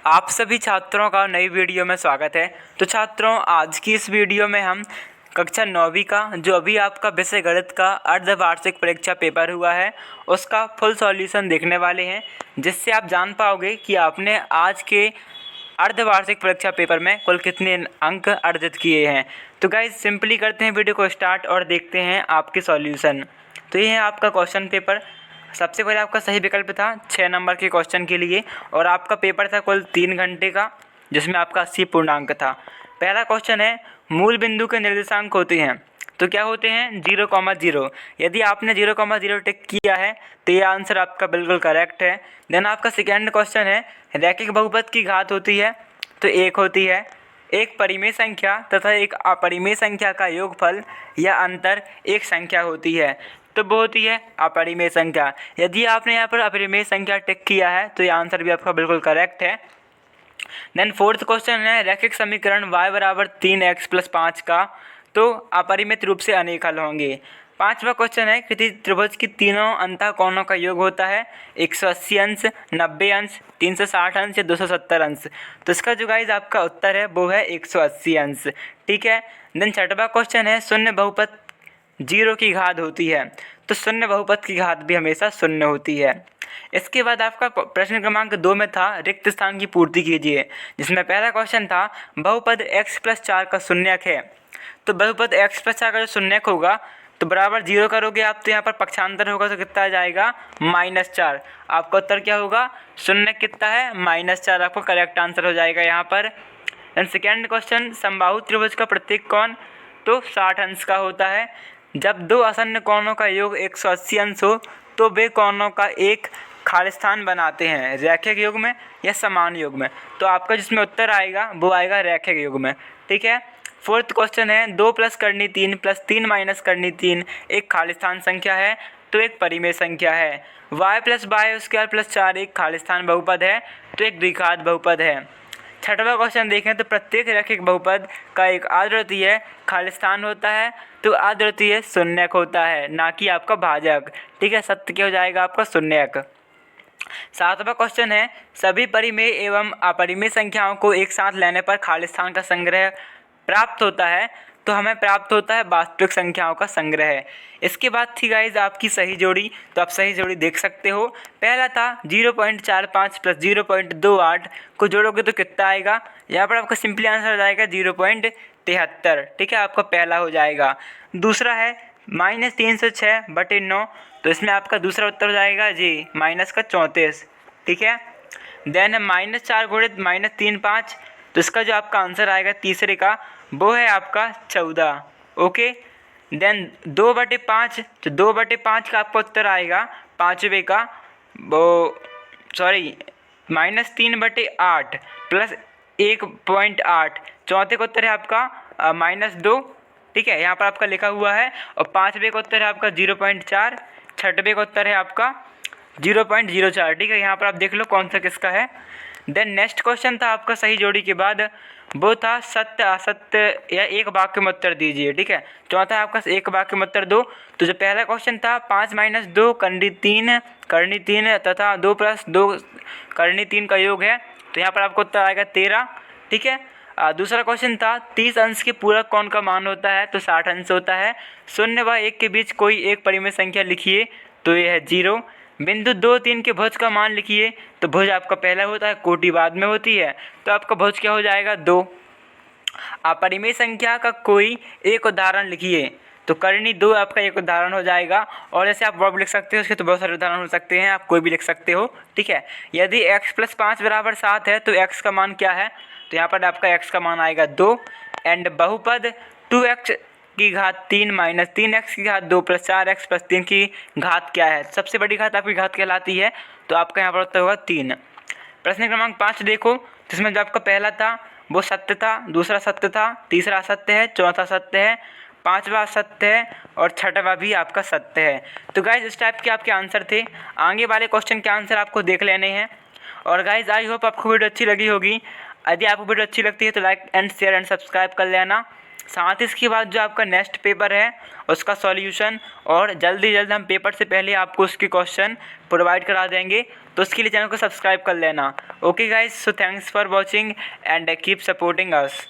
आप सभी छात्रों का नई वीडियो में स्वागत है। तो छात्रों, आज की इस वीडियो में हम कक्षा 9वीं का जो अभी आपका विषय गणित का अर्धवार्षिक परीक्षा पेपर हुआ है उसका फुल सॉल्यूशन देखने वाले हैं, जिससे आप जान पाओगे कि आपने आज के अर्धवार्षिक परीक्षा पेपर में कुल कितने अंक अर्जित किए हैं। तो गाइज सिंपली करते हैं वीडियो को स्टार्ट और देखते हैं आपके सॉल्यूशन। तो ये है आपका क्वेश्चन पेपर। सबसे पहले आपका सही विकल्प था 6 नंबर के क्वेश्चन के लिए और आपका पेपर था कुल 3 घंटे का, जिसमें आपका 80 पूर्णांक था। पहला क्वेश्चन है, मूल बिंदु के निर्देशांक होते हैं तो क्या होते हैं 0,0। यदि आपने 0,0 टिक किया है तो ये आंसर आपका बिल्कुल करेक्ट है। देन आपका सेकेंड क्वेश्चन है, रैखिक बहुपद की घात होती है तो 1 होती है। एक परिमेय संख्या तथा एक अपरिमेय संख्या का योगफल या अंतर एक संख्या होती है तो वो होती है अपरिमेय संख्या। यदि आपने यहाँ पर अपरिमेय संख्या टिक किया है तो ये आंसर भी आपका बिल्कुल करेक्ट है। देन फोर्थ क्वेश्चन है, रैखिक समीकरण y बराबर 3x + 5 का तो अपरिमित रूप से अनेक हल होंगे। पांचवा क्वेश्चन है, किसी त्रिभुज की तीनों अंतः कोणों का योग होता है 180 अंश, 90 अंश, 360 अंश या 270 अंश। तो इसका जो गाइज आपका उत्तर है वो है 180 अंश। ठीक है। देन छठवा क्वेश्चन है, शून्य बहुपद 0 की घात होती है तो शून्य बहुपद की घात भी हमेशा शून्य होती है। इसके बाद आपका प्रश्न क्रमांक 2 में था रिक्त स्थान की पूर्ति कीजिए, जिसमें पहला क्वेश्चन था बहुपद x + 4 का शून्यक है तो बहुपद x + 4 का जो शून्यक होगा तो बराबर 0 करोगे आप तो यहाँ पर पक्षांतर होगा तो कितना आ जाएगा -4। आपका उत्तर क्या होगा, शून्यक कितना है -4, आपको करेक्ट आंसर हो जाएगा यहाँ पर। एंड सेकेंड क्वेश्चन, समबाहु त्रिभुज का प्रत्येक कोण तो 60 अंश का होता है। जब दो आसन्न कोणों का योग 180 अंश हो तो वे कोणों का एक खालिस्तान बनाते हैं, रैखिक योग में या समान योग में। तो आपका जिसमें उत्तर आएगा वो आएगा रैखिक योग में। ठीक है। फोर्थ क्वेश्चन है, 2 + करनी 3 + 3 - करनी 3 एक खालिस्तान संख्या है तो एक परिमेय संख्या है। y + y² + 4 एक खालिस्तान बहुपद है तो एक द्विघात बहुपद है। छठवां क्वेश्चन देखें तो प्रत्येक रैखिक बहुपद का एक अद्वितीय खालिस्तान होता है तो अद्वितीय शून्यक होता है, ना कि आपका भाजक। ठीक है, सत्य क्या हो जाएगा आपका शून्यक। सातवां क्वेश्चन है, सभी परिमेय एवं अपरिमेय संख्याओं को एक साथ लेने पर खालिस्तान का संग्रह प्राप्त होता है तो हमें प्राप्त होता है वास्तविक संख्याओं का संग्रह। इसके बाद थी गाइज आपकी सही जोड़ी, तो आप सही जोड़ी देख सकते हो। पहला था 0.45 + 0.28 को जोड़ोगे तो कितना आएगा, यहाँ पर आपका सिंपली आंसर हो जाएगा 0.73। ठीक है, आपका पहला हो जाएगा। दूसरा है -306/9 तो इसमें आपका दूसरा उत्तर हो जाएगा जी -34। ठीक है। देन -4 × -3 = 5 तो इसका जो आपका आंसर आएगा तीसरे का वो है आपका 14। ओके। देन 2/5 तो 2/5 का आपका उत्तर आएगा पाँचवें का वो -3/8 + 1.8 चौथे का उत्तर है आपका -2। ठीक है, यहाँ पर आपका लिखा हुआ है। और पाँचवें का उत्तर है आपका 0.4, छठवें का उत्तर है आपका 0.04। ठीक है, यहाँ पर आप देख लो कौन सा किसका है। देन नेक्स्ट क्वेश्चन था आपका सही जोड़ी के बाद वो था सत्य असत्य या एक वाक्य में उत्तर दीजिए। ठीक है, चौथा आपका एक वाक्य में उत्तर दो। तो जो पहला क्वेश्चन था 5 - 2 करनी 3 तथा 2 + 2 करनी 3 का योग है तो यहाँ पर आपको उत्तर आएगा 13। ठीक है। दूसरा क्वेश्चन था 30 अंश के पूरक कोण का मान होता है तो 60 अंश होता है। 0 व 1 के बीच कोई एक परिमेय संख्या लिखिए तो ये है 0। बिंदु 2, 3 के भुज का मान लिखिए तो भुज आपका पहला होता है, कोटि बाद में होती है तो आपका भुज क्या हो जाएगा 2। अपरिमेय संख्या का कोई एक उदाहरण लिखिए तो करनी 2 आपका एक उदाहरण हो जाएगा। और जैसे आप वर्ब लिख सकते हो उसके तो बहुत सारे उदाहरण हो सकते हैं, आप कोई भी लिख सकते हो। ठीक है। यदि x + 5 = 7 है तो x का मान क्या है, तो यहाँ पर आपका x का मान आएगा 2। एंड बहुपद 2x की घात 3 - 3x की घात 2 + 4x + 3 की घात क्या है, सबसे बड़ी घात आपकी घात कहलाती है तो आपका यहाँ पर उत्तर होगा 3। प्रश्न क्रमांक 5 देखो, जिसमें जो आपका पहला था वो सत्य था, दूसरा सत्य था, तीसरा सत्य है, चौथा सत्य है, पांचवा सत्य है और छठवां भी आपका सत्य है। तो गाइज इस टाइप के आपके आंसर थे। आगे वाले क्वेश्चन के आंसर आपको देख लेने हैं। और गाइज आई होप आपको वीडियो अच्छी लगी होगी। यदि आपको वीडियो अच्छी लगती है तो like and share and subscribe कर लेना। साथ ही इसके बाद जो आपका नेक्स्ट पेपर है उसका सॉल्यूशन और जल्दी हम पेपर से पहले आपको उसके क्वेश्चन प्रोवाइड करा देंगे। तो उसके लिए चैनल को सब्सक्राइब कर लेना। Okay guys, so thanks for watching and keep supporting us.